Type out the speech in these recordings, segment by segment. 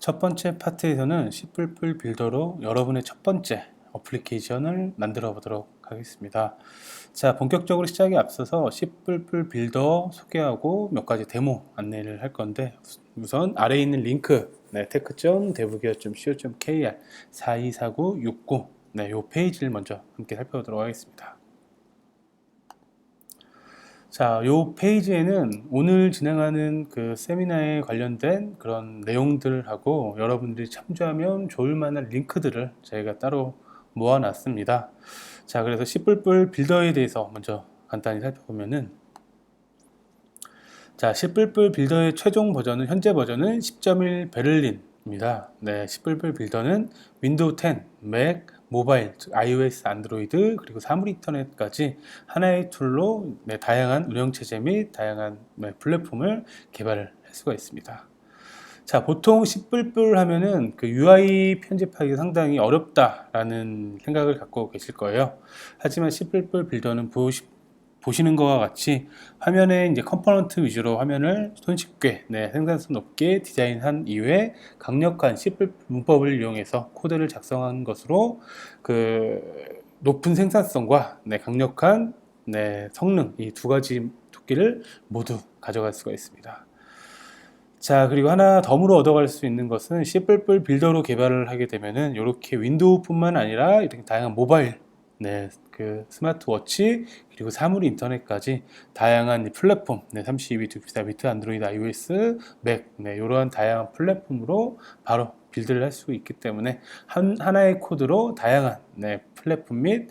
첫 번째 파트에서는 C++ 빌더로 여러분의 첫 번째 어플리케이션을 만들어 보도록 하겠습니다. 자, 본격적으로 시작에 앞서서 C++ 빌더 소개하고 몇 가지 데모 안내를 할 건데, 우선 아래에 있는 링크 tech.dev-co.kr 424969 이 페이지를 먼저 함께 살펴보도록 하겠습니다. 자, 요 페이지에는 오늘 진행하는 그 세미나에 관련된 그런 내용들하고 여러분들이 참조하면 좋을 만한 링크들을 저희가 따로 모아놨습니다. 자, 그래서 C++ 빌더에 대해서 먼저 간단히 살펴보면은, 자, C++ 빌더의 최종 버전은, 현재 버전은 10.1 베를린입니다. 네, C++ 빌더는 윈도우 10, 맥, 모바일, 즉 iOS, 안드로이드, 그리고 사물 인터넷까지 하나의 툴로 다양한 운영체제 및 다양한 플랫폼을 개발을 할 수가 있습니다. 자, 보통 C++ 하면은 그 UI 편집하기 상당히 어렵다라는 생각을 갖고 계실 거예요. 하지만 C++ 빌더는 보시는 것과 같이 화면에 이제 컴포넌트 위주로 화면을 손쉽게 생산성 높게 디자인한 이후에 강력한 C++ 문법을 이용해서 코드를 작성한 것으로 그 높은 생산성과 강력한 성능, 이 두 가지 토끼를 모두 가져갈 수가 있습니다. 자, 그리고 하나 덤으로 얻어갈 수 있는 것은 C++ 빌더로 개발을 하게 되면은 이렇게 윈도우뿐만 아니라 이렇게 다양한 모바일, 그 스마트워치, 그리고 사물 인터넷까지 다양한 플랫폼, 32비트, 64비트, 안드로이드, iOS, 맥, 이러한 다양한 플랫폼으로 바로 빌드를 할 수 있기 때문에 하나의 코드로 다양한 플랫폼 및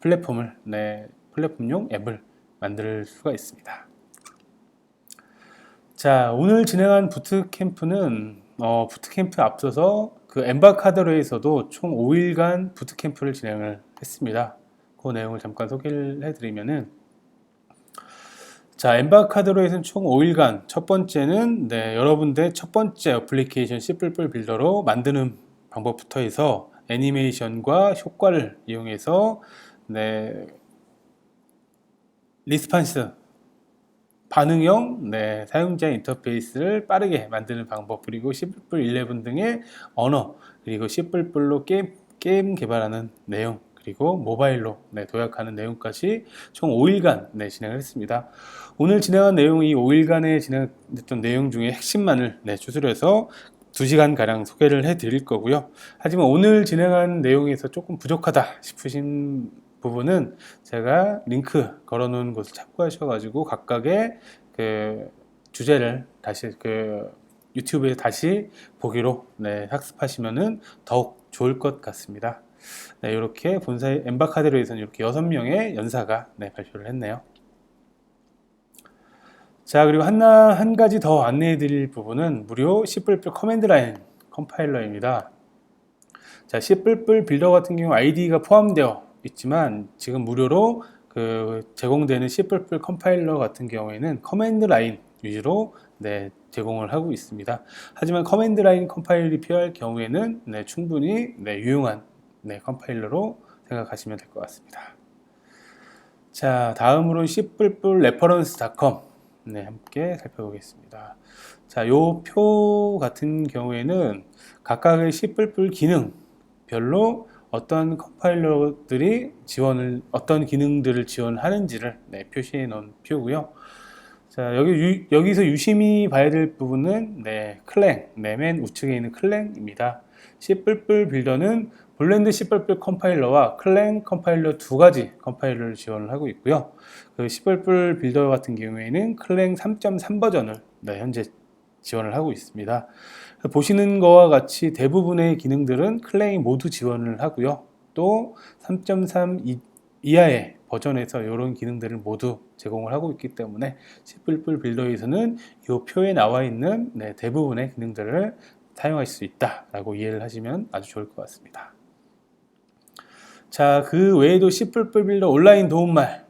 플랫폼용 앱을 만들 수가 있습니다. 자, 오늘 진행한 부트캠프는 부트캠프 앞서서 그 엠바카드로에서도 총 5일간 부트캠프를 진행을 했습니다. 그 내용을 잠깐 소개를 해드리면은, 자, 엠바카드로에서는 총 5일간, 첫 번째는 여러분들 첫 번째 어플리케이션 C++ 빌더로 만드는 방법부터 해서 애니메이션과 효과를 이용해서 리스판스 반응형 사용자 인터페이스를 빠르게 만드는 방법, 그리고 C++11 등의 언어, 그리고 C++로 게임 개발하는 내용, 그리고 모바일로 도약하는 내용까지 총 5일간 진행을 했습니다. 오늘 진행한 내용이 5일간에 진행됐던 내용 중에 핵심만을 추스려서 2시간가량 소개를 해드릴 거고요. 하지만 오늘 진행한 내용에서 조금 부족하다 싶으신 부분은 제가 링크 걸어놓은 곳을 참고하셔가지고 각각의 그 주제를 다시 그 유튜브에 다시 보기로 학습하시면은 더욱 좋을 것 같습니다. 이렇게 본사의 엠바카드로에서는 이렇게 6명의 연사가 발표를 했네요. 자, 그리고 한 가지 더 안내해 드릴 부분은 무료 C++ 커맨드 라인 컴파일러입니다. 자, C++ 빌더 같은 경우 ID가 포함되어 있지만 지금 무료로 제공되는 C++ 컴파일러 같은 경우에는 커맨드 라인 위주로 제공을 하고 있습니다. 하지만 커맨드 라인 컴파일이 필요할 경우에는 충분히 유용한 컴파일러로 생각하시면 될 것 같습니다. 자, 다음으로는 C++reference.com 함께 살펴보겠습니다. 자, 요 표 같은 경우에는 각각의 C++ 기능별로 어떤 컴파일러들이 어떤 기능들을 지원하는지를 표시해 놓은 표고요. 자, 여기서 유심히 봐야 될 부분은 클랭, 맨 우측에 있는 클랭입니다. C++ 빌더는 블렌드 C++ 컴파일러와 클랭 컴파일러 두 가지 컴파일러를 지원을 하고 있고요. 그 C++ 빌더 같은 경우에는 클랭 3.3 버전을 현재 지원을 하고 있습니다. 보시는 것과 같이 대부분의 기능들은 클랭이 모두 지원을 하고요. 또 3.3 이하의 버전에서 이런 기능들을 모두 제공을 하고 있기 때문에 C++ 빌더에서는 이 표에 나와 있는 대부분의 기능들을 사용할 수 있다라고 이해를 하시면 아주 좋을 것 같습니다. 자, 그 외에도 C++ 빌더 온라인 도움말,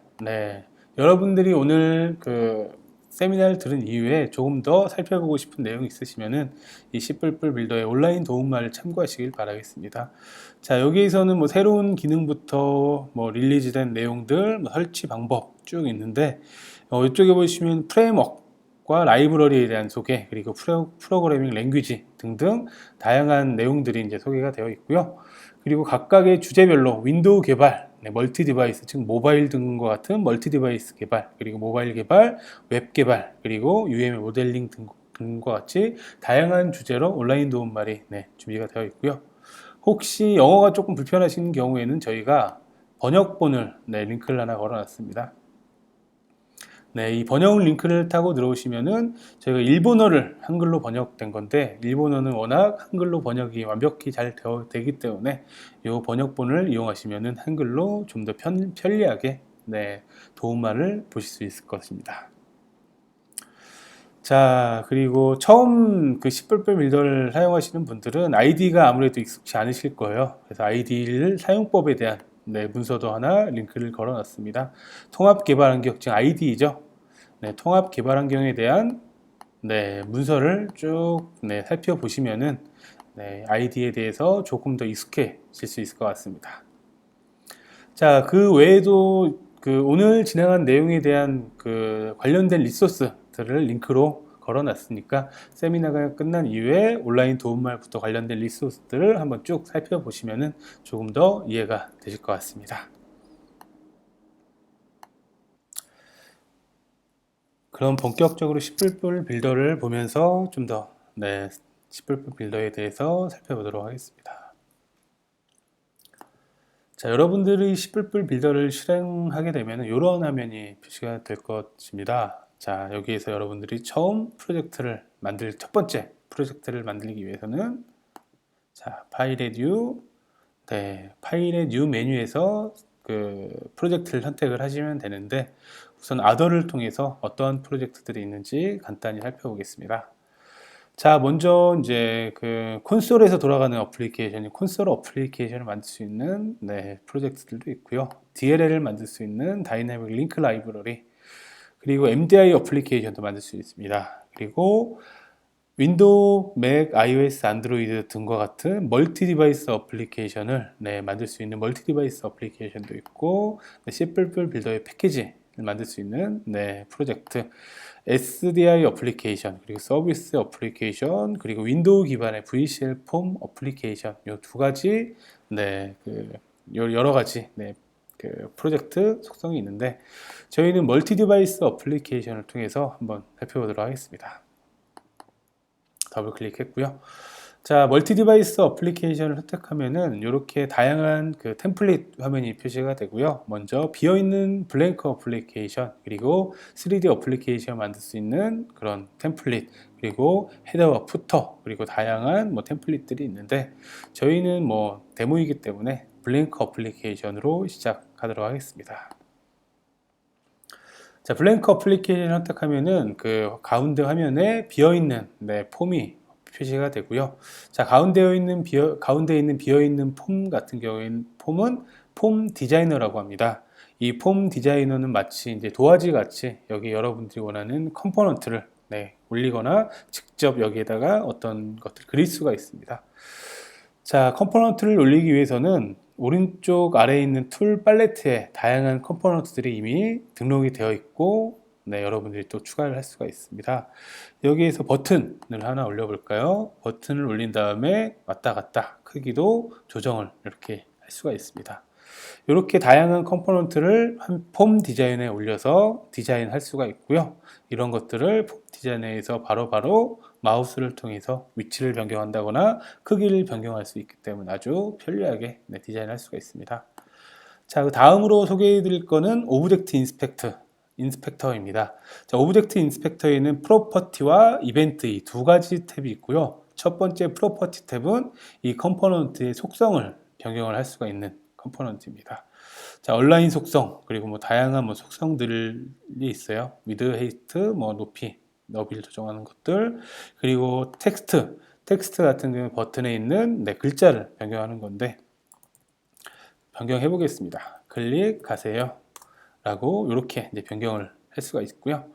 여러분들이 오늘 그 세미나를 들은 이후에 조금 더 살펴보고 싶은 내용이 있으시면은 이 C++ 빌더의 온라인 도움말을 참고하시길 바라겠습니다. 자, 여기에서는 뭐 새로운 기능부터 릴리즈된 내용들, 설치 방법 쭉 있는데 이쪽에 보시면 프레임워크와 것과 라이브러리에 대한 소개, 그리고 프로그래밍 랭귀지 등등 다양한 내용들이 이제 소개가 되어 있고요. 그리고 각각의 주제별로 윈도우 개발, 멀티 디바이스, 즉 모바일 등과 같은 멀티 디바이스 개발, 그리고 모바일 개발, 웹 개발, 그리고 UML 모델링 등과 같이 다양한 주제로 온라인 도움말이 준비가 되어 있고요. 혹시 영어가 조금 불편하신 경우에는 저희가 번역본을 링크를 하나 걸어놨습니다. 이 번역 링크를 타고 들어오시면은 저희가 일본어를 한글로 번역된 건데, 일본어는 워낙 한글로 번역이 완벽히 잘 되기 때문에 이 번역본을 이용하시면은 한글로 좀 더 편리하게 도움말을 보실 수 있을 것입니다. 자, 그리고 처음 그 C++ 빌더를 사용하시는 분들은 아이디가 아무래도 익숙치 않으실 거예요. 그래서 아이디를 사용법에 대한 문서도 하나 링크를 걸어 놨습니다. 통합 개발 환경, 즉 IDE죠. 통합 개발 환경에 대한 문서를 쭉 살펴보시면은 ID에 대해서 조금 더 익숙해질 수 있을 것 같습니다. 자, 그 외에도 그 오늘 진행한 내용에 대한 그 관련된 리소스들을 링크로 걸어 놨으니까 세미나가 끝난 이후에 온라인 도움말부터 관련된 리소스들을 한번 쭉 살펴보시면은 조금 더 이해가 되실 것 같습니다. 그럼 본격적으로 C++ 빌더를 보면서 좀 더 C++ 빌더에 대해서 살펴보도록 하겠습니다. 자, 여러분들이 C++ 빌더를 실행하게 되면 이런 화면이 표시가 될 것입니다. 자, 여기에서 여러분들이 처음 프로젝트를 첫 번째 프로젝트를 만들기 위해서는 자, 파일의 뉴, 파일의 뉴 메뉴에서 그 프로젝트를 선택을 하시면 되는데, 우선 아더를 통해서 어떠한 프로젝트들이 있는지 간단히 살펴보겠습니다. 자, 먼저 이제 그 콘솔에서 돌아가는 어플리케이션이 콘솔 어플리케이션을 만들 수 있는 프로젝트들도 있고요. DLL을 만들 수 있는 다이내믹 링크 라이브러리, 그리고 MDI 어플리케이션도 만들 수 있습니다. 그리고 윈도우, 맥, iOS, 안드로이드 등과 같은 멀티 디바이스 어플리케이션을 만들 수 있는 멀티 디바이스 어플리케이션도 있고, C++ 빌더의 패키지를 만들 수 있는 프로젝트, SDI 어플리케이션, 그리고 서비스 어플리케이션, 그리고 윈도우 기반의 VCL 폼 어플리케이션, 이 두 가지 여러 가지 그 프로젝트 속성이 있는데, 저희는 멀티 디바이스 어플리케이션을 통해서 한번 살펴보도록 하겠습니다. 더블 클릭했고요. 자, 멀티 디바이스 어플리케이션을 선택하면은 이렇게 다양한 그 템플릿 화면이 표시가 되고요. 먼저 비어있는 블랭크 어플리케이션, 그리고 3D 어플리케이션 만들 수 있는 그런 템플릿, 그리고 헤더와 푸터, 그리고 다양한 템플릿들이 있는데, 저희는 데모이기 때문에 블랭크 어플리케이션으로 시작하도록 하겠습니다. 자, 블랭크 어플리케이션 선택하면은 그 가운데 화면에 비어있는 폼이 표시가 되고요. 자, 가운데 있는 비어있는 폼 같은 경우에는 폼은 폼 디자이너라고 합니다. 이 폼 디자이너는 마치 이제 도화지 같이 여기 여러분들이 원하는 컴포넌트를 올리거나 직접 여기에다가 어떤 것들 그릴 수가 있습니다. 자, 컴포넌트를 올리기 위해서는 오른쪽 아래에 있는 툴 팔레트에 다양한 컴포넌트들이 이미 등록이 되어 있고, 여러분들이 또 추가를 할 수가 있습니다. 여기에서 버튼을 하나 올려볼까요? 버튼을 올린 다음에 왔다 갔다 크기도 조정을 이렇게 할 수가 있습니다. 이렇게 다양한 컴포넌트를 폼 디자인에 올려서 디자인할 수가 있고요. 이런 것들을 폼 디자인에서 바로바로 마우스를 통해서 위치를 변경한다거나 크기를 변경할 수 있기 때문에 아주 편리하게 디자인할 수가 있습니다. 자, 그 다음으로 소개해 드릴 거는 오브젝트 인스펙터입니다. 자, 오브젝트 인스펙터에는 프로퍼티와 이벤트 이 두 가지 탭이 있고요. 첫 번째 프로퍼티 탭은 이 컴포넌트의 속성을 변경을 할 수가 있는 컴포넌트입니다. 자, 온라인 속성, 그리고 다양한 속성들이 있어요. 위드, 헤이트, 높이, 너비를 조정하는 것들, 그리고 텍스트 같은 경우 버튼에 있는 글자를 변경하는 건데, 변경해 보겠습니다. 클릭하세요 라고 이렇게 이제 변경을 할 수가 있고요.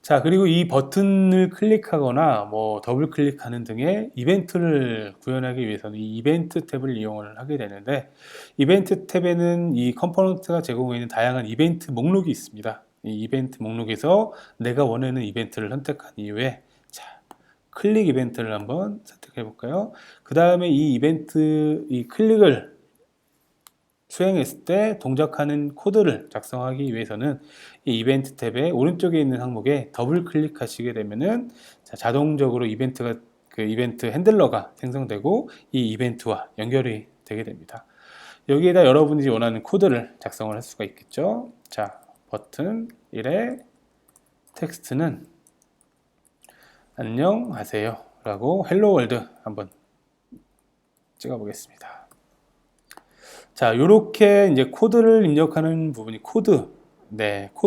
자, 그리고 이 버튼을 클릭하거나 더블 클릭하는 등의 이벤트를 구현하기 위해서는 이 이벤트 탭을 이용을 하게 되는데, 이벤트 탭에는 이 컴포넌트가 제공해 있는 다양한 이벤트 목록이 있습니다. 이 이벤트 목록에서 내가 원하는 이벤트를 선택한 이후에 자, 클릭 이벤트를 한번 선택해 볼까요? 그 다음에 이 이벤트, 이 클릭을 수행했을 때 동작하는 코드를 작성하기 위해서는 이 이벤트 탭의 오른쪽에 있는 항목에 더블 클릭하시게 되면은 자동적으로 그 이벤트 핸들러가 생성되고 이 이벤트와 연결이 되게 됩니다. 여기에다 여러분이 원하는 코드를 작성을 할 수가 있겠죠. 자, 버튼 1의 텍스트는 안녕하세요 라고 헬로 월드 한번 찍어 보겠습니다. 자, 요렇게 이제 코드를 입력하는 부분이 코드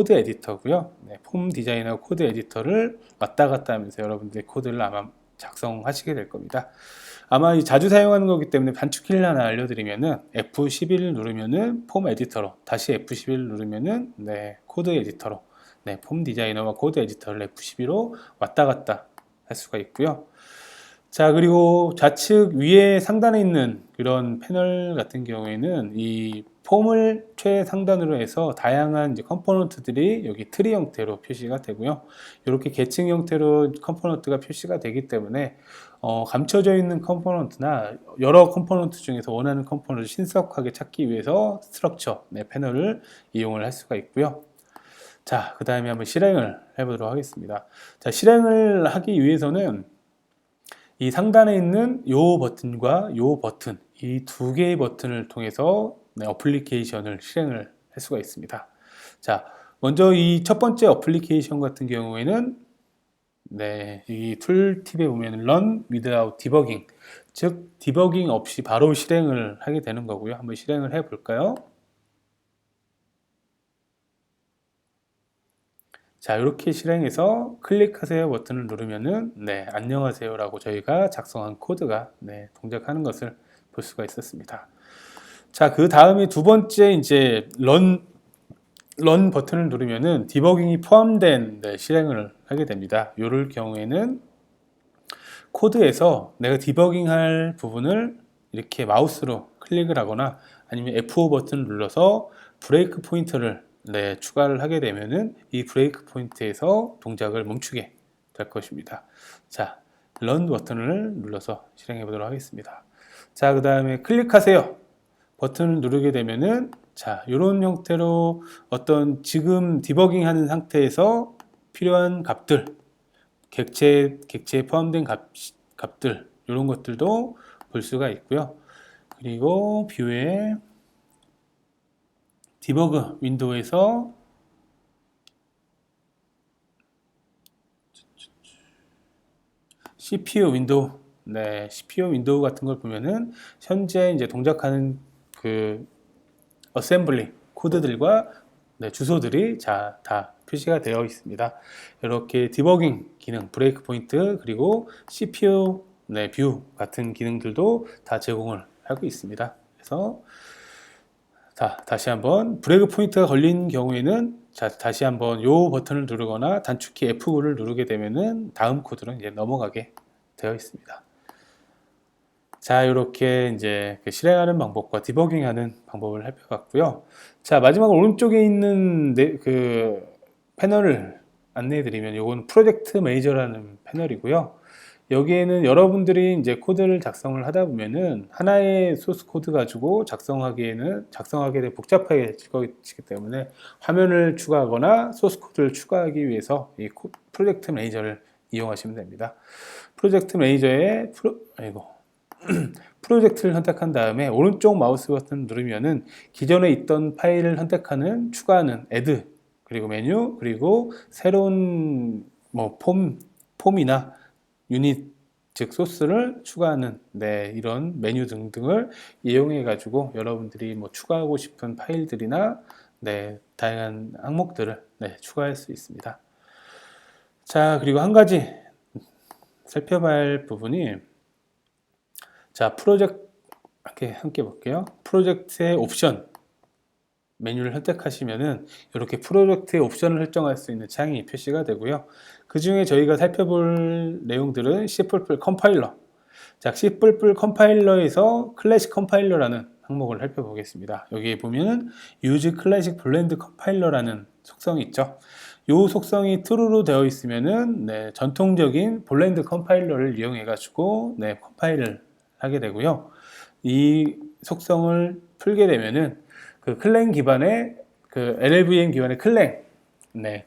에디터고요. 폼 디자이너 코드 에디터를 왔다 갔다 하면서 여러분들의 코드를 아마 작성하시게 될 겁니다. 아마 자주 사용하는 거기 때문에 단축키를 하나 알려드리면은 F11을 누르면은 폼 에디터로, 다시 F11을 누르면은 코드 에디터로, 폼 디자이너와 코드 에디터를 F12로 왔다 갔다 할 수가 있고요. 자, 그리고 좌측 위에 상단에 있는 그런 패널 같은 경우에는 이 폼을 최상단으로 해서 다양한 이제 컴포넌트들이 여기 트리 형태로 표시가 되고요. 이렇게 계층 형태로 컴포넌트가 표시가 되기 때문에 감춰져 있는 컴포넌트나 여러 컴포넌트 중에서 원하는 컴포넌트를 신속하게 찾기 위해서 스트럭처 패널을 이용을 할 수가 있고요. 자, 그 다음에 한번 실행을 해보도록 하겠습니다. 자, 실행을 하기 위해서는 이 상단에 있는 요 버튼과 요 버튼, 이 두 개의 버튼을 통해서 어플리케이션을 실행을 할 수가 있습니다. 자, 먼저 이 첫 번째 어플리케이션 같은 경우에는 이 툴팁에 보면 Run without debugging, 즉 디버깅 없이 바로 실행을 하게 되는 거고요. 한번 실행을 해 볼까요? 자, 이렇게 실행해서 클릭하세요 버튼을 누르면은 안녕하세요 라고 저희가 작성한 코드가 동작하는 것을 볼 수가 있었습니다. 자, 그 다음에 두 번째 이제 런 버튼을 누르면은 디버깅이 포함된 실행을 하게 됩니다. 이럴 경우에는 코드에서 내가 디버깅 할 부분을 이렇게 마우스로 클릭을 하거나 아니면 F5 버튼을 눌러서 브레이크 포인트를 추가를 하게 되면은 이 브레이크 포인트에서 동작을 멈추게 될 것입니다. 자, 런 버튼을 눌러서 실행해 보도록 하겠습니다. 자, 그 다음에 클릭하세요 버튼을 누르게 되면은 자, 이런 형태로 어떤 지금 디버깅 하는 상태에서 필요한 값들, 객체에 포함된 값들, 이런 것들도 볼 수가 있고요. 그리고 뷰에 디버그 윈도우에서 CPU 윈도우, CPU 윈도우 같은 걸 보면은 현재 이제 동작하는 그 어셈블리 코드들과 주소들이 다 표시가 되어 있습니다. 이렇게 디버깅 기능, 브레이크 포인트, 그리고 CPU 뷰 같은 기능들도 다 제공을 하고 있습니다. 그래서 자, 다시 한번 브레이크 포인트가 걸린 경우에는 다시 한번 이 버튼을 누르거나 단축키 F9를 누르게 되면은 다음 코드로 이제 넘어가게 되어 있습니다. 자, 이렇게 이제 실행하는 방법과 디버깅하는 방법을 살펴봤고요. 자, 마지막 오른쪽에 있는 그 패널을 안내해 드리면 이건 프로젝트 매니저라는 패널이고요. 여기에는 여러분들이 이제 코드를 작성을 하다 보면은 하나의 소스 코드 가지고 작성하게 되게 복잡해질 것이기 때문에 화면을 추가하거나 소스 코드를 추가하기 위해서 이 프로젝트 매니저를 이용하시면 됩니다. 프로젝트 매니저에 프로젝트를 선택한 다음에 오른쪽 마우스 버튼 누르면은 기존에 있던 파일을 선택하는, 추가하는 add, 그리고 메뉴, 그리고 새로운 폼이나 유닛, 즉 소스를 추가하는 이런 메뉴 등등을 이용해 가지고 여러분들이 추가하고 싶은 파일들이나 다양한 항목들을 추가할 수 있습니다. 자, 그리고 한 가지 살펴봐야 할 부분이, 자, 함께 볼게요. 프로젝트의 옵션 메뉴를 선택하시면은 이렇게 프로젝트의 옵션을 설정할 수 있는 창이 표시가 되고요. 그 중에 저희가 살펴볼 내용들은 C++ 컴파일러. 자, C++ 컴파일러에서 클래식 컴파일러라는 항목을 살펴보겠습니다. 여기에 보면은 Use Classic Blend Compiler라는 속성이 있죠. 이 속성이 true로 되어 있으면은 전통적인 블렌드 컴파일러를 이용해 가지고 컴파일을 하게 되고요. 이 속성을 풀게 되면은 그 클랭 기반의 그 LLVM 기반의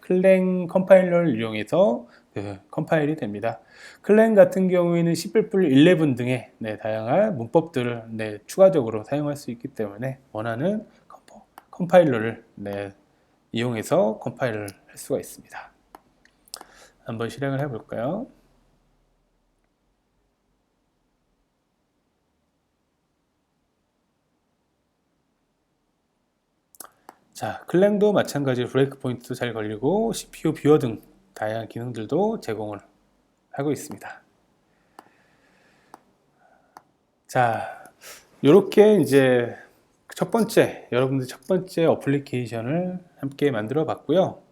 클랭 컴파일러를 이용해서 그 컴파일이 됩니다. 클랭 같은 경우에는 C++ 11 등의 다양한 문법들을 추가적으로 사용할 수 있기 때문에 원하는 컴파일러를 이용해서 컴파일을 할 수가 있습니다. 한번 실행을 해볼까요? 자, 클랭도 마찬가지로 브레이크 포인트도 잘 걸리고 CPU 뷰어 등 다양한 기능들도 제공을 하고 있습니다. 자, 이렇게 이제 여러분들 첫 번째 어플리케이션을 함께 만들어 봤고요.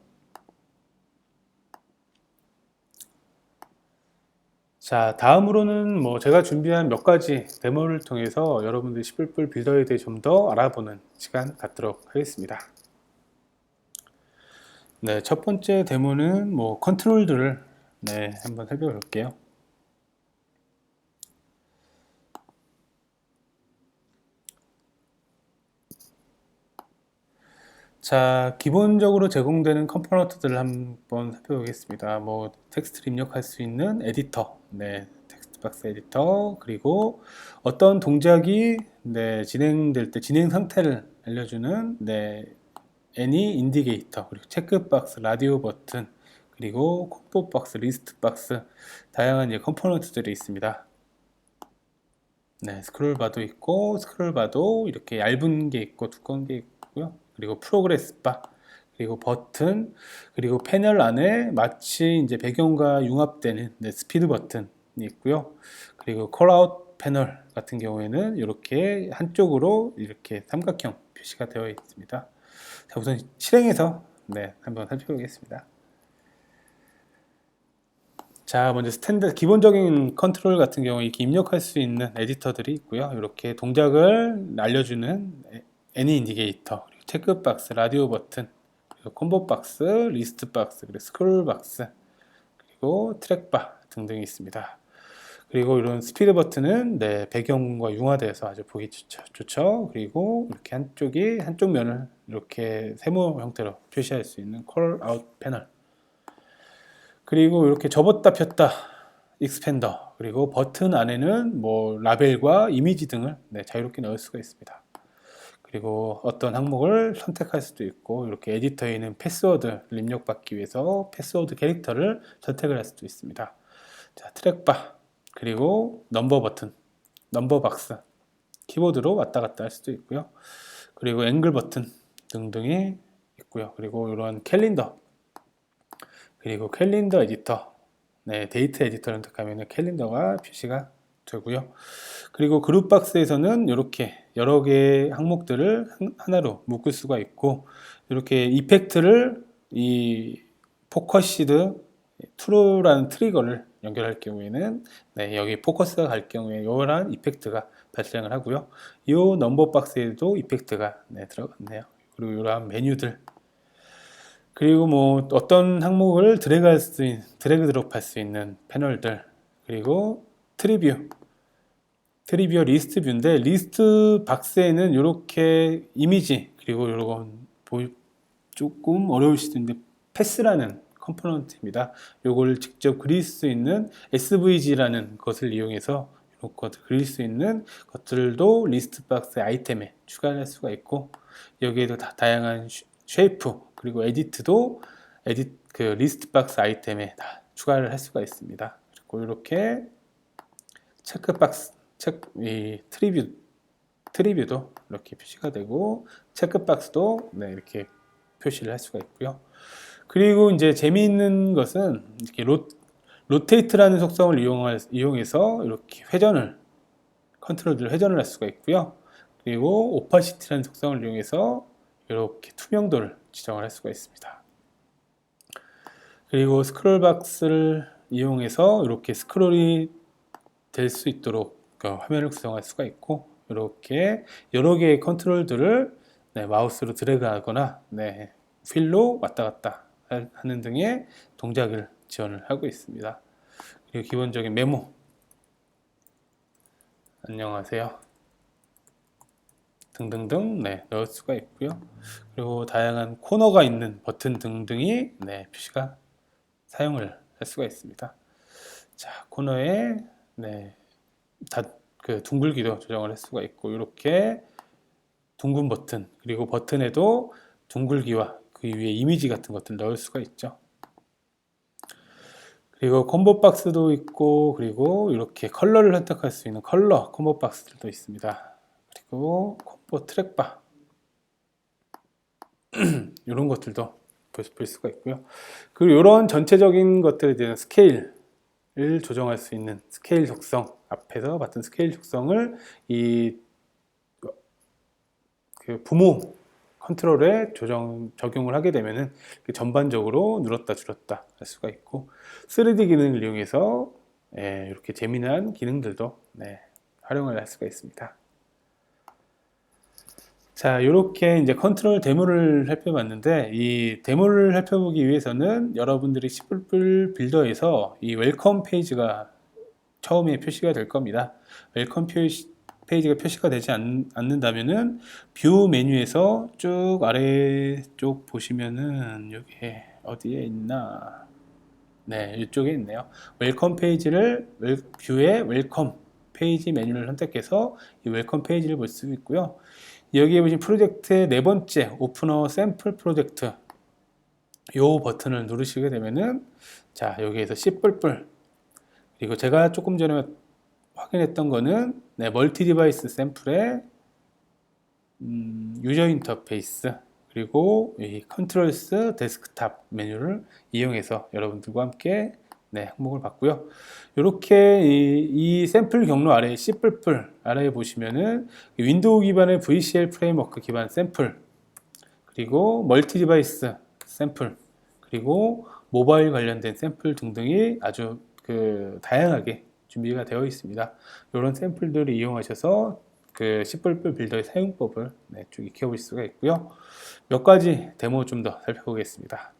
자, 다음으로는 제가 준비한 몇 가지 데모를 통해서 여러분들 C++ 빌더에 대해 좀 더 알아보는 시간 갖도록 하겠습니다. 네, 첫 번째 데모는 컨트롤들을 한번 살펴볼게요. 자, 기본적으로 제공되는 컴포넌트들을 한번 살펴보겠습니다. 텍스트를 입력할 수 있는 에디터, 텍스트 박스 에디터, 그리고 어떤 동작이 진행될 때 진행 상태를 알려주는 애니 인디게이터, 그리고 체크박스, 라디오 버튼, 그리고 콤보 박스, 리스트 박스, 다양한 컴포넌트들이 있습니다. 스크롤 바도 있고, 스크롤 바도 이렇게 얇은 게 있고 두꺼운 게 있고요. 그리고 프로그레스 바, 그리고 버튼, 그리고 패널 안에 마치 이제 배경과 융합되는 스피드 버튼이 있고요. 그리고 콜아웃 패널 같은 경우에는 이렇게 한쪽으로 이렇게 삼각형 표시가 되어 있습니다. 자, 우선 실행해서 한번 살펴보겠습니다. 자, 먼저 기본적인 컨트롤 같은 경우 이렇게 입력할 수 있는 에디터들이 있고요. 이렇게 동작을 알려주는 애니 인디게이터, 그리고 체크박스, 라디오 버튼, 그리고 콤보 박스, 리스트 박스, 그리고 스크롤 박스, 그리고 트랙바 등등이 있습니다. 그리고 이런 스피드 버튼은 배경과 융화되어서 아주 보기 좋죠. 그리고 이렇게 한쪽 면을 이렇게 세모 형태로 표시할 수 있는 콜 아웃 패널. 그리고 이렇게 접었다 폈다 익스펜더, 그리고 버튼 안에는 라벨과 이미지 등을 자유롭게 넣을 수가 있습니다. 그리고 어떤 항목을 선택할 수도 있고, 이렇게 에디터에 있는 패스워드를 입력받기 위해서 패스워드 캐릭터를 선택을 할 수도 있습니다. 자, 트랙바, 그리고 넘버 버튼, 넘버 박스, 키보드로 왔다 갔다 할 수도 있고요. 그리고 앵글 버튼 등등이 있고요. 그리고 이런 캘린더, 그리고 캘린더 에디터, 데이트 에디터를 선택하면 캘린더가 표시가 되고요. 그리고 그룹 박스에서는 이렇게 여러 개의 항목들을 하나로 묶을 수가 있고, 이렇게 이펙트를 이 포커시드 트루라는 트리거를 연결할 경우에는 여기 포커스가 갈 경우에 이러한 이펙트가 발생을 하고요. 이 넘버 박스에도 이펙트가 들어갔네요. 그리고 이러한 메뉴들, 그리고 어떤 항목을 드래그 드롭할 수 있는 패널들, 그리고 트리뷰어 리스트 뷰인데, 리스트 박스에는 이렇게 이미지, 그리고 이런 조금 어려울 수도 있는데 패스라는 컴포넌트입니다. 이걸 직접 그릴 수 있는 SVG라는 것을 이용해서 이런 것을 그릴 수 있는 것들도 리스트 박스 아이템에 추가할 수가 있고, 여기에도 다양한 쉐이프, 그리고 에디트도 리스트 박스 아이템에 다 추가를 할 수가 있습니다. 그리고 이렇게 이 트리뷰도 이렇게 표시가 되고, 체크박스도 이렇게 표시를 할 수가 있고요. 그리고 이제 재미있는 것은 이렇게 로테이트라는 속성을 이용해서 이렇게 컨트롤들 회전을 할 수가 있고요. 그리고 오파시티라는 속성을 이용해서 이렇게 투명도를 지정을 할 수가 있습니다. 그리고 스크롤 박스를 이용해서 이렇게 스크롤이 될 수 있도록 화면을 구성할 수가 있고, 이렇게 여러 개의 컨트롤들을 마우스로 드래그하거나 휠로 왔다 갔다 하는 등의 동작을 지원을 하고 있습니다. 그리고 기본적인 메모, 안녕하세요 등등등 넣을 수가 있고요. 그리고 다양한 코너가 있는 버튼 등등이 표시가 사용을 할 수가 있습니다. 자, 코너에 그 둥글기도 조정을 할 수가 있고, 이렇게 둥근 버튼, 그리고 버튼에도 둥글기와 그 위에 이미지 같은 것들 넣을 수가 있죠. 그리고 콤보 박스도 있고, 그리고 이렇게 컬러를 선택할 수 있는 컬러 콤보 박스들도 있습니다. 그리고 콤보 트랙바 이런 것들도 볼 수가 있고요. 그리고 이런 전체적인 것들에 대한 스케일을 조정할 수 있는 스케일 속성, 앞에서 봤던 스케일 속성을 그 부모 컨트롤에 적용을 하게 되면은 전반적으로 늘었다 줄었다 할 수가 있고, 3D 기능을 이용해서 이렇게 재미난 기능들도 활용을 할 수가 있습니다. 자, 이렇게 이제 컨트롤 데모를 살펴봤는데, 이 데모를 살펴보기 위해서는 여러분들이 C++ 빌더에서 이 웰컴 페이지가 처음에 표시가 될 겁니다. 웰컴 페이지가 표시가 되지 않는다면은 뷰 메뉴에서 쭉 아래쪽 보시면은 여기 어디에 있나? 이쪽에 있네요. 웰컴 페이지를 뷰의 웰컴 페이지 메뉴를 선택해서 이 웰컴 페이지를 볼 수 있고요. 여기에 보신 프로젝트의 네 번째 오프너 샘플 프로젝트 요 버튼을 누르시게 되면은, 자, 여기에서 C++ 그리고 제가 조금 전에 확인했던 거는 멀티 디바이스 샘플의 유저 인터페이스, 그리고 이 컨트롤스 데스크탑 메뉴를 이용해서 여러분들과 함께 항목을 봤고요. 이렇게 이 샘플 경로 아래 C++ 아래에 보시면은 윈도우 기반의 VCL 프레임워크 기반 샘플, 그리고 멀티 디바이스 샘플, 그리고 모바일 관련된 샘플 등등이 아주 다양하게 준비가 되어 있습니다. 이런 샘플들을 이용하셔서 그 C++ 빌더의 사용법을 쭉 익혀볼 수가 있고요. 몇 가지 데모 좀 더 살펴보겠습니다.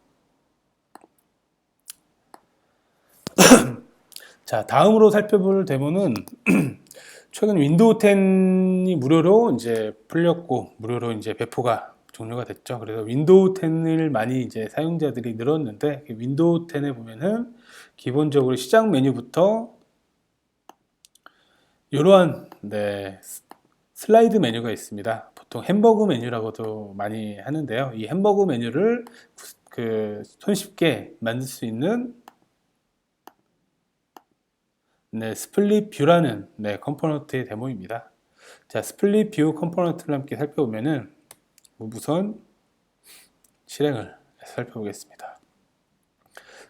자, 다음으로 살펴볼 데모는 최근 윈도우 10이 무료로 이제 풀렸고, 무료로 이제 배포가 종료가 됐죠. 그래서 윈도우 10을 많이 이제 사용자들이 늘었는데, 윈도우 10에 보면은 기본적으로 시작 메뉴부터 이러한 슬라이드 메뉴가 있습니다. 보통 햄버거 메뉴라고도 많이 하는데요. 이 햄버거 메뉴를 손쉽게 만들 수 있는 스플릿 뷰라는 컴포넌트의 데모입니다. 자, 스플릿 뷰 컴포넌트를 함께 살펴보면은 우선 실행을 살펴보겠습니다.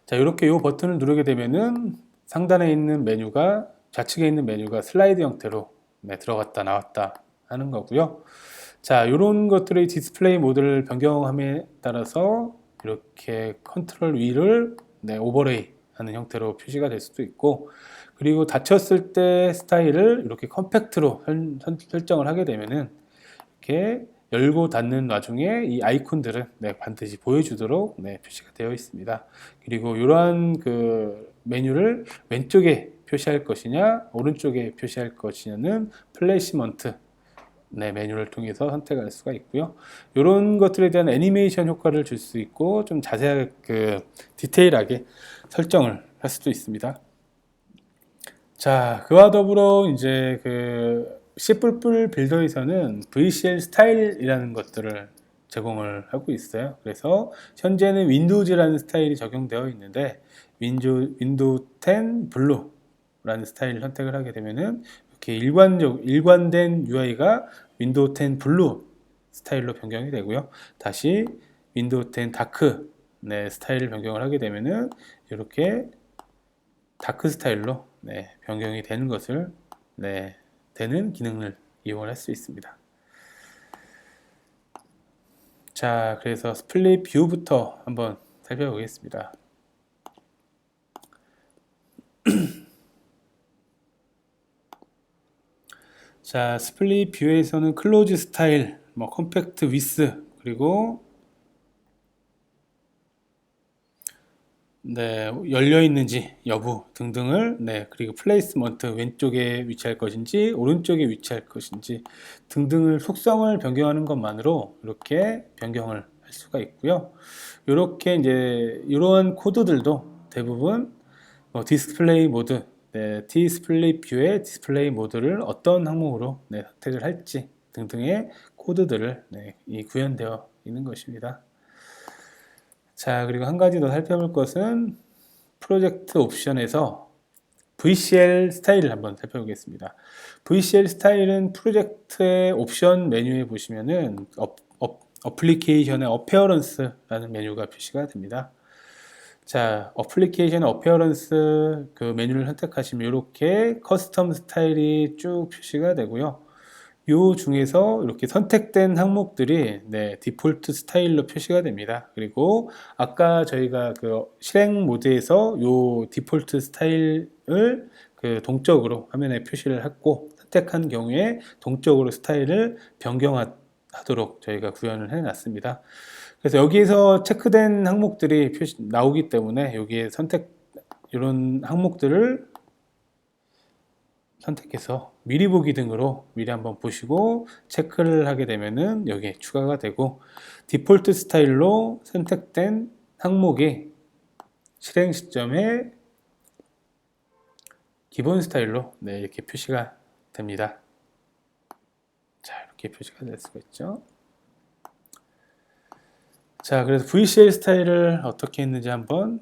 자, 이렇게 이 버튼을 누르게 되면은 상단에 있는 메뉴가, 좌측에 있는 메뉴가 슬라이드 형태로 들어갔다 나왔다 하는 거고요. 자, 이런 것들의 디스플레이 모드를 변경함에 따라서 이렇게 컨트롤 위를 오버레이 하는 형태로 표시가 될 수도 있고, 그리고 닫혔을 때 스타일을 이렇게 컴팩트로 설정을 하게 되면은 이렇게 열고 닫는 와중에 이 아이콘들은 반드시 보여주도록 표시가 되어 있습니다. 그리고 이러한 그 메뉴를 왼쪽에 표시할 것이냐 오른쪽에 표시할 것이냐는 플레이스먼트 메뉴를 통해서 선택할 수가 있고요. 이런 것들에 대한 애니메이션 효과를 줄 수 있고, 좀 자세하게 디테일하게 설정을 할 수도 있습니다. 자, 그와 더불어 이제 C++ 빌더에서는 VCL 스타일이라는 것들을 제공을 하고 있어요. 그래서 현재는 윈도우즈라는 스타일이 적용되어 있는데, 윈도우 10 블루라는 스타일을 선택을 하게 되면은 이렇게 일관된 UI가 윈도우 10 블루 스타일로 변경이 되고요. 다시 윈도우 10 다크 스타일을 변경을 하게 되면은 이렇게 다크 스타일로 변경이 되는 것을 되는 기능을 이용을 할 수 있습니다. 자, 그래서 스플릿 뷰부터 한번 살펴보겠습니다. 자, 스플릿 뷰에서는 클로즈 스타일, 뭐 컴팩트 위스, 그리고 네, 열려 있는지 여부 등등을 그리고 플레이스먼트 왼쪽에 위치할 것인지 오른쪽에 위치할 것인지 등등을 속성을 변경하는 것만으로 이렇게 변경을 할 수가 있고요. 이렇게 이제 이러한 코드들도 대부분 디스플레이 모드, 디스플레이 뷰의 디스플레이 모드를 어떤 항목으로 선택을 할지 등등의 코드들을 이 구현되어 있는 것입니다. 자, 그리고 한 가지 더 살펴볼 것은 프로젝트 옵션에서 VCL 스타일을 한번 살펴보겠습니다. VCL 스타일은 프로젝트의 옵션 메뉴에 보시면은 어플리케이션의 어페어런스라는 메뉴가 표시가 됩니다. 자, 어플리케이션 어페어런스 그 메뉴를 선택하시면 이렇게 커스텀 스타일이 쭉 표시가 되고요. 요 중에서 이렇게 선택된 항목들이 디폴트 스타일로 표시가 됩니다. 그리고 아까 저희가 그 실행 모드에서 요 디폴트 스타일을 그 동적으로 화면에 표시를 했고 선택한 경우에 동적으로 스타일을 변경하도록 저희가 구현을 해 놨습니다. 그래서 여기에서 체크된 항목들이 나오기 때문에 여기에 이런 항목들을 선택해서 미리 보기 등으로 미리 한번 보시고 체크를 하게 되면은 여기에 추가가 되고 디폴트 스타일로 선택된 항목이 실행 시점에 기본 스타일로 이렇게 표시가 됩니다. 자, 이렇게 표시가 될 수가 있죠. 자, 그래서 VCL 스타일을 어떻게 했는지 한번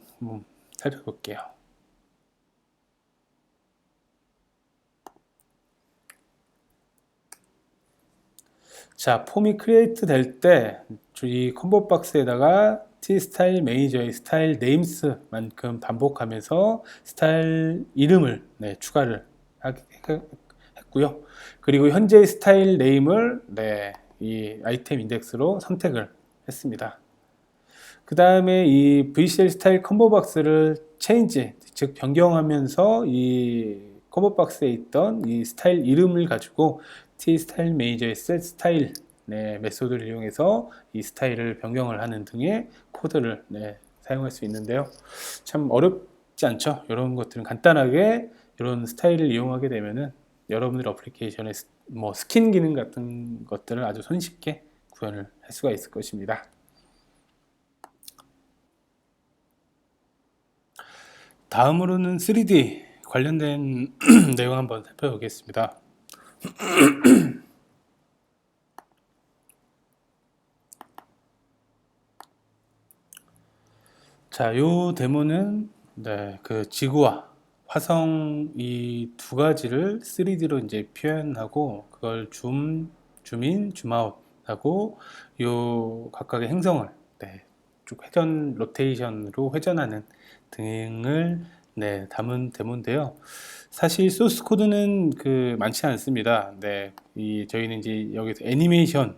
살펴볼게요. 자, 폼이 크리에이트 될 때 이 콤보 박스에다가 T 스타일 매니저의 스타일 네임스만큼 반복하면서 스타일 이름을 추가를 했고요. 그리고 현재 스타일 네임을 이 아이템 인덱스로 선택을 했습니다. 그 다음에 이 VCL 스타일 콤보 박스를 체인지, 즉 변경하면서 이 콤보 박스에 있던 이 스타일 이름을 가지고 T 스타일 매니저의 set 스타일 메소드를 이용해서 이 스타일을 변경을 하는 등의 코드를 사용할 수 있는데요. 참 어렵지 않죠? 이런 것들은 간단하게 이런 스타일을 이용하게 되면은 여러분들 어플리케이션의 뭐 스킨 기능 같은 것들을 아주 손쉽게 구현을 할 수가 있을 것입니다. 다음으로는 3D 관련된 내용 한번 살펴보겠습니다. 자, 요 데모는 그 지구와 화성 이 두 가지를 3D로 이제 표현하고 그걸 줌인, 줌아웃 하고 요 각각의 행성을 쭉 회전 로테이션으로 회전하는 등을 담은 데모인데요. 사실 소스 코드는 그 많지 않습니다. 저희는 이제 여기서 애니메이션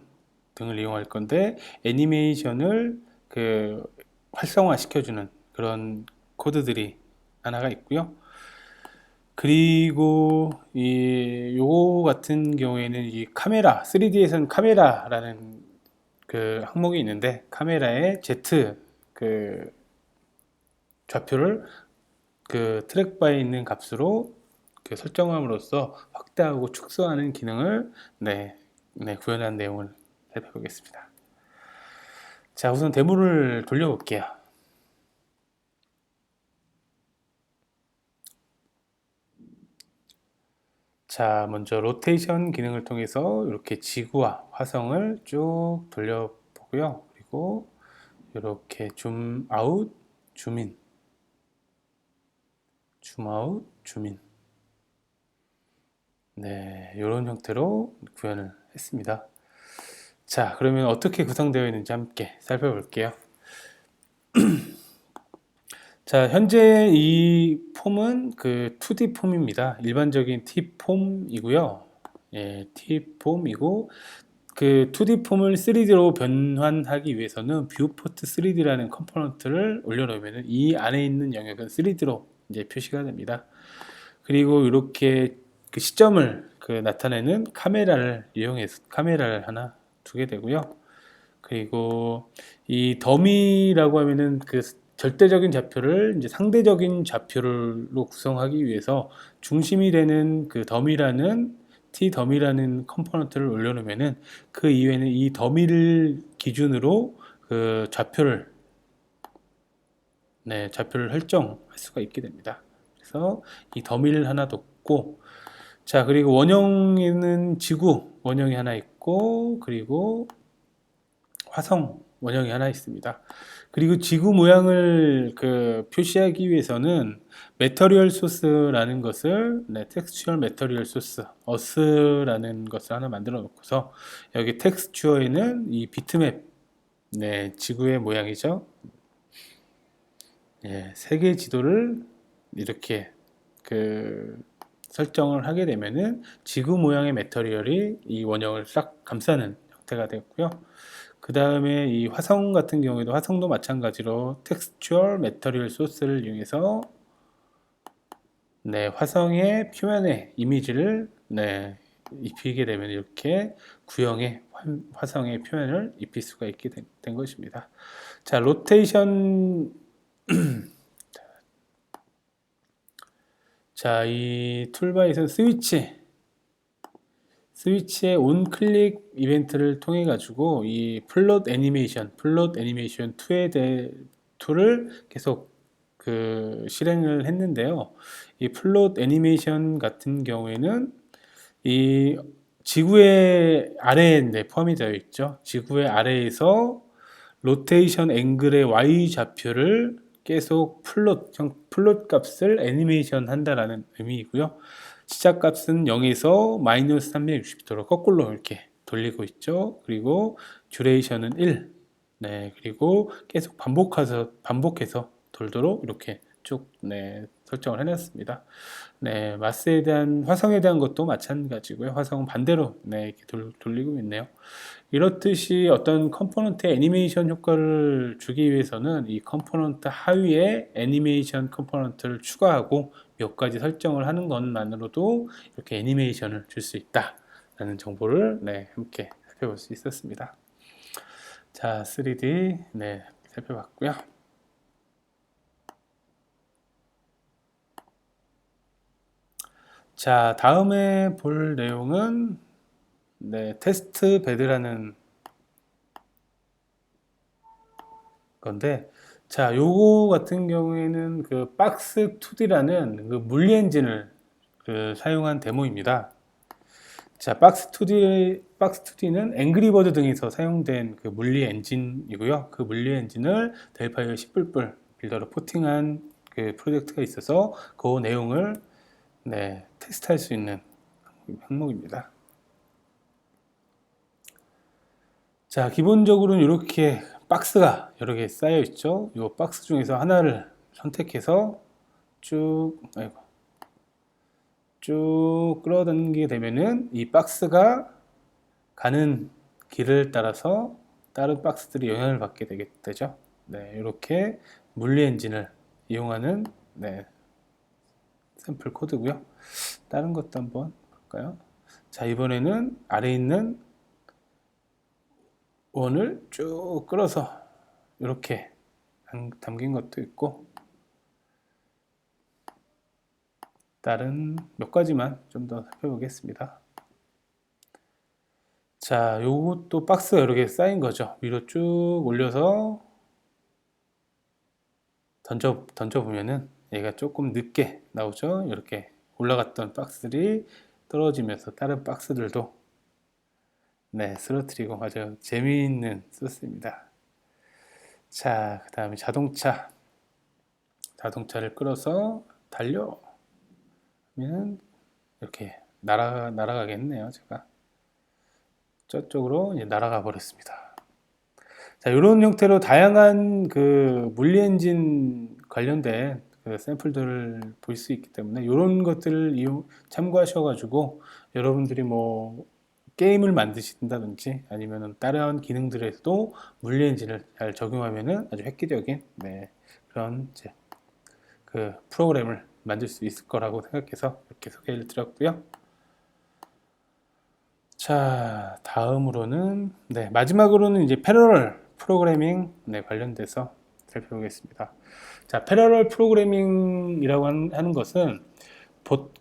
등을 이용할 건데 애니메이션을 그 활성화 시켜주는 그런 코드들이 하나가 있고요. 그리고 요거 같은 경우에는 이 카메라 3D에서는 카메라라는 그 항목이 있는데 카메라의 Z 그 좌표를 그 트랙바에 있는 값으로 그 설정함으로써 확대하고 축소하는 기능을 구현한 내용을 살펴보겠습니다. 자, 우선 데모를 돌려볼게요. 자, 먼저 로테이션 기능을 통해서 이렇게 지구와 화성을 쭉 돌려보고요. 그리고 이렇게 줌 아웃, 줌인, 줌 아웃, 줌인. 이런 형태로 구현을 했습니다. 자, 그러면 어떻게 구성되어 있는지 함께 살펴볼게요. 자, 현재 이 폼은 그 2D 폼입니다. 일반적인 T폼이고요. T폼이고 그 2D 폼을 3D로 변환하기 위해서는 뷰포트 3D라는 컴포넌트를 올려놓으면 이 안에 있는 영역은 3D로 이제 표시가 됩니다. 그리고 이렇게 그 시점을 그 나타내는 카메라를 이용해서 카메라를 하나 두게 되고요. 그리고 이 더미라고 하면은 그 절대적인 좌표를 이제 상대적인 좌표로 구성하기 위해서 중심이 되는 그 더미라는 t 더미라는 컴포넌트를 올려놓으면은 그 이후에는 이 더미를 기준으로 그 좌표를 좌표를 설정할 수가 있게 됩니다. 그래서 이 더미를 하나 뒀고, 자, 그리고 원형에는 지구 원형이 하나 있고, 그리고 화성 원형이 하나 있습니다. 그리고 지구 모양을 그 표시하기 위해서는 매터리얼 소스라는 것을 텍스처럴 매터리얼 소스 어스라는 것을 하나 만들어 놓고서 여기 텍스처에는 이 비트맵 지구의 모양이죠. 세계 지도를 이렇게 그 설정을 하게 되면은 지구 모양의 매터리얼이 이 원형을 싹 감싸는 형태가 되었고요. 그 다음에 이 화성 같은 경우에도 화성도 마찬가지로 텍스처럴 매터리얼 소스를 이용해서 화성의 표면에 이미지를 입히게 되면 이렇게 구형의 화성의 표면을 입힐 수가 있게 된 것입니다. 자, 로테이션 자, 이 툴바에서 스위치의 온클릭 이벤트를 통해 가지고 이 플롯 애니메이션 2를 계속 그 실행을 했는데요. 이 플롯 애니메이션 같은 경우에는 이 지구의 아래에 포함이 되어 있죠. 지구의 아래에서 로테이션 앵글의 Y 좌표를 계속 플롯 값을 애니메이션 한다라는 의미이고요. 시작 값은 0에서 마이너스 360도로 거꾸로 이렇게 돌리고 있죠. 그리고 듀레이션은 1. 그리고 계속 반복해서 돌도록 이렇게 쭉 설정을 해놨습니다. 마스에 대한 화성에 대한 것도 마찬가지고요. 화성은 반대로 이렇게 돌리고 있네요. 이렇듯이 어떤 컴포넌트에 애니메이션 효과를 주기 위해서는 이 컴포넌트 하위에 애니메이션 컴포넌트를 추가하고 몇 가지 설정을 하는 것만으로도 이렇게 애니메이션을 줄 수 있다라는 정보를 함께 살펴볼 수 있었습니다. 자, 3D 살펴봤고요. 자, 다음에 볼 내용은 테스트 베드라는 건데, 자, 요거 같은 경우에는 그 박스 2D라는 그 물리 엔진을 사용한 데모입니다. 자, 박스 2D는 앵그리버드 등에서 사용된 그 물리 엔진이고요. 그 물리 엔진을 델파이어 10불 빌더로 포팅한 그 프로젝트가 있어서 그 내용을 테스트할 수 있는 항목입니다. 자, 기본적으로는 이렇게 박스가 여러 개 쌓여 있죠. 이 박스 중에서 하나를 선택해서 쭉 끌어당기게 되면은 이 박스가 가는 길을 따라서 다른 박스들이 영향을 받게 되죠. 이렇게 물리 엔진을 이용하는 샘플 코드고요. 다른 것도 한번 볼까요? 자, 이번에는 아래 있는 원을 쭉 끌어서 이렇게 담긴 것도 있고, 다른 몇 가지만 좀 더 살펴보겠습니다. 자, 요것도 박스가 여러 개 쌓인 거죠. 위로 쭉 올려서 던져보면은 얘가 조금 늦게 나오죠. 이렇게 올라갔던 박스들이 떨어지면서 다른 박스들도 쓰러뜨리고 아주 재미있는 소스입니다. 자, 그 다음에 자동차를 끌어서 달려 면 이렇게 날아가겠네요. 제가 저쪽으로 이제 날아가 버렸습니다. 자, 이런 형태로 다양한 그 물리 엔진 관련된 그 샘플들을 볼 수 있기 때문에 이런 것들을 참고하셔가지고 여러분들이 뭐 게임을 만드신다든지 아니면 다른 기능들에서도 물리 엔진을 잘 적용하면은 아주 획기적인 그런 그 프로그램을 만들 수 있을 거라고 생각해서 이렇게 소개를 드렸고요. 자, 다음으로는 마지막으로는 이제 패러럴 프로그래밍 관련돼서 살펴보겠습니다. 자, 패러럴 프로그래밍이라고 하는 것은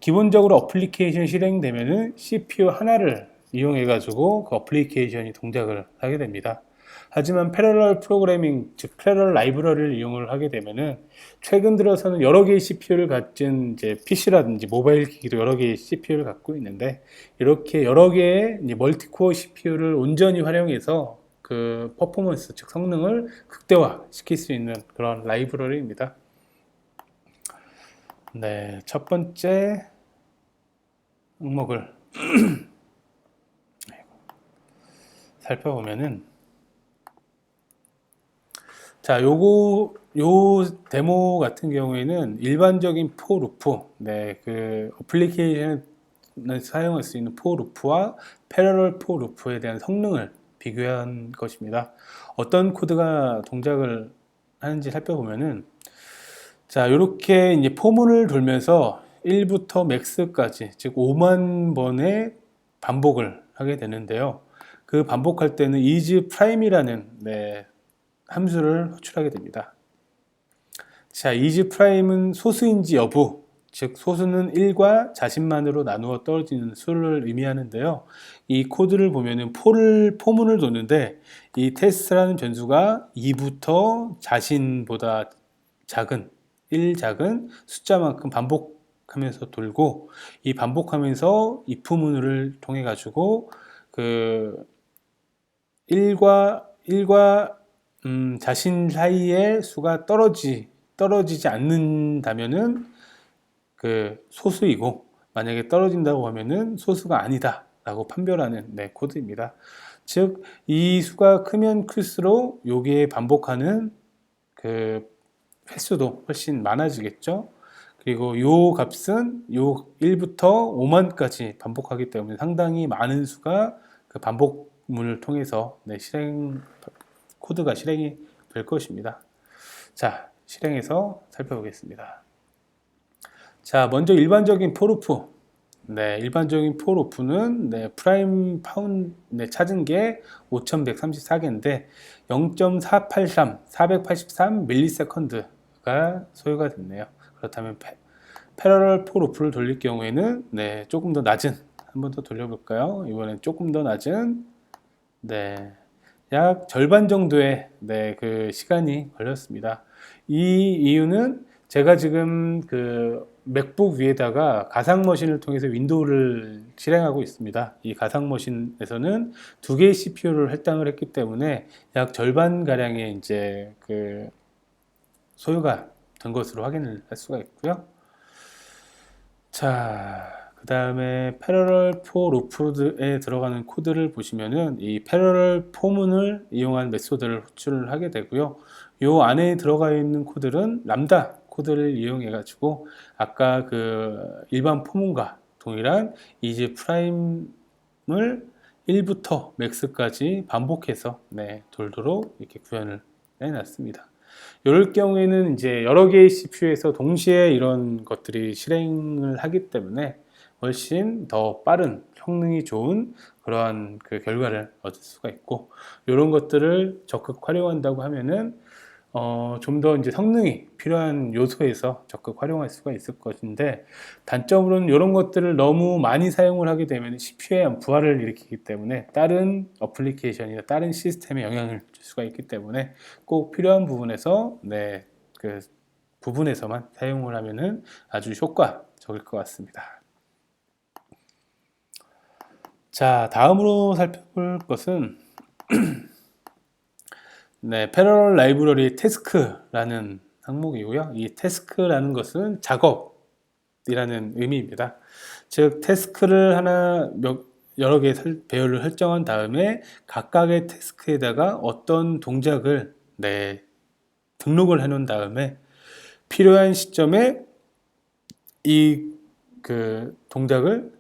기본적으로 어플리케이션 실행되면은 CPU 하나를 이용해 가지고 그 어플리케이션이 동작을 하게 됩니다. 하지만 패러럴 프로그래밍, 즉 패러럴 라이브러리를 이용을 하게 되면은 최근 들어서는 여러 개의 CPU를 가진 이제 PC라든지 모바일 기기도 여러 개의 CPU를 갖고 있는데, 이렇게 여러 개의 멀티코어 CPU를 온전히 활용해서 그 퍼포먼스, 즉 성능을 극대화 시킬 수 있는 그런 라이브러리입니다. 네, 첫 번째 항목을 살펴보면은, 자, 요 데모 같은 경우에는 일반적인 포 루프, 그 어플리케이션을 사용할 수 있는 포 루프와 패러럴 포 루프에 대한 성능을 비교한 것입니다. 어떤 코드가 동작을 하는지 살펴보면은, 자, 이렇게 이제 포문을 돌면서 1부터 맥스까지, 즉 5만 번의 반복을 하게 되는데요. 그 반복할 때는 is prime이라는 함수를 호출하게 됩니다. 자, is prime은 소수인지 여부, 즉 소수는 1과 자신만으로 나누어 떨어지는 수를 의미하는데요. 이 코드를 보면은 포문을 도는데, 이 테스트라는 변수가 2부터 자신보다 작은 1 작은 숫자만큼 반복하면서 돌고, 이 반복하면서 if 문을 통해 가지고 그 1과 자신 사이의 수가 떨어지지 않는다면은 그 소수이고, 만약에 떨어진다고 하면은 소수가 아니다 라고 판별하는 코드입니다. 즉, 이 수가 크면 클수록 여기에 반복하는 그 횟수도 훨씬 많아지겠죠. 그리고 요 값은 요 1부터 5만까지 반복하기 때문에 상당히 많은 수가 그 반복문을 통해서 코드가 실행이 될 것입니다. 자, 실행해서 살펴보겠습니다. 자, 먼저 일반적인 포루프. 일반적인 포루프는 프라임 파운 찾은 게 5134개인데 0.483 밀리세컨드가 소요가 됐네요. 그렇다면 패러럴 포루프를 돌릴 경우에는 조금 더 낮은, 한 번 더 돌려볼까요? 이번엔 조금 더 낮은 약 절반 정도의 그 시간이 걸렸습니다. 이 이유는 제가 지금 그 맥북 위에다가 가상 머신을 통해서 윈도우를 실행하고 있습니다. 이 가상 머신에서는 두 개의 CPU를 할당을 했기 때문에 약 절반 가량의 이제 그 소요가 된 것으로 확인을 할 수가 있고요. 자, 그 다음에 패러럴 포 루프에 들어가는 코드를 보시면은 이 패러럴 포문을 이용한 메소드를 호출을 하게 되고요. 요 안에 들어가 있는 코드는 람다 코드를 이용해 가지고 아까 그 일반 포문과 동일한 is prime을 1부터 max까지 반복해서 돌도록 이렇게 구현을 해놨습니다. 이럴 경우에는 이제 여러 개의 CPU에서 동시에 이런 것들이 실행을 하기 때문에 훨씬 더 빠른, 성능이 좋은 그러한 그 결과를 얻을 수가 있고, 이런 것들을 적극 활용한다고 하면은 좀 더 이제 성능이 필요한 요소에서 적극 활용할 수가 있을 것인데, 단점으로는 이런 것들을 너무 많이 사용을 하게 되면 CPU에 부하를 일으키기 때문에 다른 어플리케이션이나 다른 시스템에 영향을 줄 수가 있기 때문에 꼭 필요한 부분에서 그 부분에서만 사용을 하면은 아주 효과적일 것 같습니다. 자, 다음으로 살펴볼 것은 패러럴 라이브러리 태스크라는 항목이고요. 이 태스크라는 것은 작업이라는 의미입니다. 즉, 태스크를 여러 개 배열을 설정한 다음에 각각의 태스크에다가 어떤 동작을 등록을 해 놓은 다음에 필요한 시점에 이 그 동작을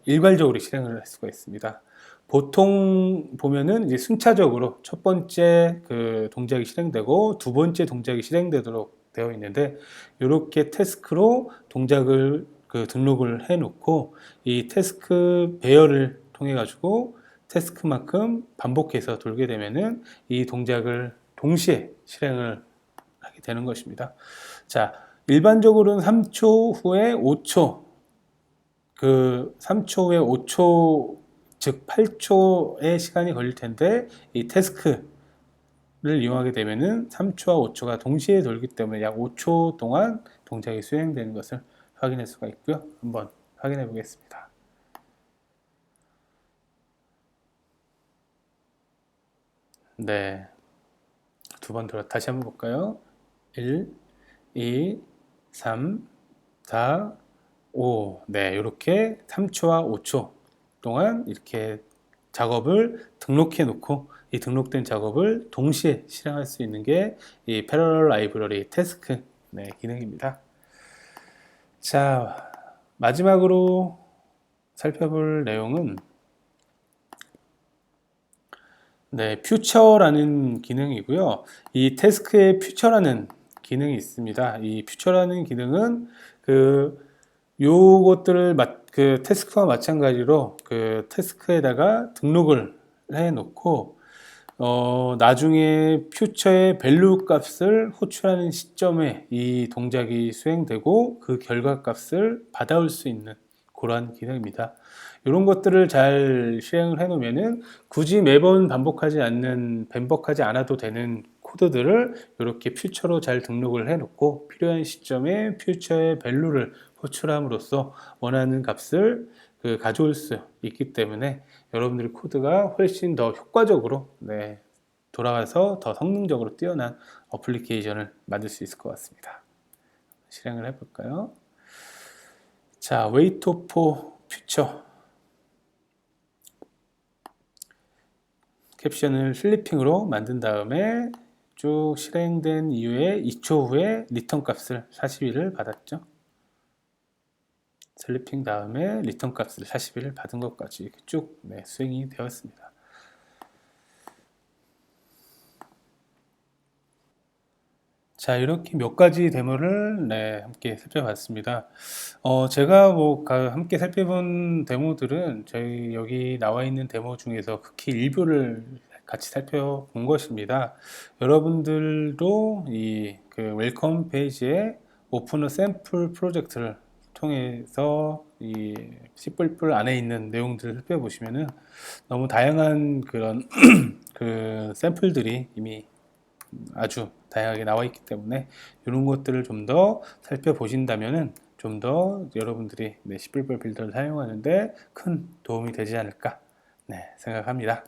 일괄적으로 실행을 할 수가 있습니다. 보통 보면은 이제 순차적으로 첫 번째 그 동작이 실행되고 두 번째 동작이 실행되도록 되어 있는데, 이렇게 태스크로 동작을 등록을 해 놓고 이 태스크 배열을 통해 가지고 태스크만큼 반복해서 돌게 되면은 이 동작을 동시에 실행을 하게 되는 것입니다. 자, 일반적으로는 3초 후에 5초, 그 3초 후에 5초, 즉 8초의 시간이 걸릴 텐데 이 태스크를 이용하게 되면은 3초와 5초가 동시에 돌기 때문에 약 5초 동안 동작이 수행되는 것을 확인할 수가 있고요. 한번 확인해 보겠습니다. 네, 두 번 돌아 다시 한번 볼까요? 1, 2, 3, 4, 5. 네, 이렇게 3초와 5초 동안 이렇게 작업을 등록해 놓고 이 등록된 작업을 동시에 실행할 수 있는 게 이 패러럴 라이브러리 태스크 네, 기능입니다. 자, 마지막으로 살펴볼 내용은 네, 퓨처라는 기능이고요. 이 태스크에 퓨처라는 기능이 있습니다. 이 퓨처라는 기능은 요것들을 그 태스크와 마찬가지로 그 태스크에다가 등록을 해 놓고 나중에 퓨처의 밸류 값을 호출하는 시점에 이 동작이 수행되고 그 결과 값을 받아올 수 있는 그러한 기능입니다. 이런 것들을 잘 실행을 해 놓으면은 굳이 매번 반복하지 않아도 되는 코드들을 이렇게 퓨처로 잘 등록을 해 놓고 필요한 시점에 퓨처의 밸류를 호출함으로써 원하는 값을 가져올 수 있기 때문에 여러분들의 코드가 훨씬 더 효과적으로 돌아가서 더 성능적으로 뛰어난 어플리케이션을 만들 수 있을 것 같습니다. 실행을 해볼까요? 자, wait for future 캡션을 슬리핑으로 만든 다음에 쭉 실행된 이후에 2초 후에 리턴 값을 40일을 받았죠. 슬리핑 다음에 리턴 값을 40일을 받은 것까지 쭉 수행이 되었습니다. 자, 이렇게 몇 가지 데모를 함께 살펴봤습니다. 제가 함께 살펴본 데모들은 저희 여기 나와 있는 데모 중에서 극히 일부를 같이 살펴본 것입니다. 여러분들도 이 웰컴 페이지에 오픈 샘플 프로젝트를 통해서 이 C++ 안에 있는 내용들을 살펴보시면은 너무 다양한 그런 샘플들이 이미 아주 다양하게 나와 있기 때문에 이런 것들을 좀 더 살펴보신다면은 좀 더 여러분들이 C++ 빌더를 사용하는데 큰 도움이 되지 않을까 생각합니다.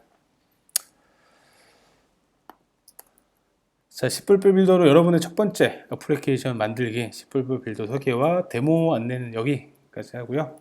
자, C++ 빌더로 여러분의 첫 번째 어플리케이션 만들기 C++ 빌더 소개와 데모 안내는 여기까지 하고요.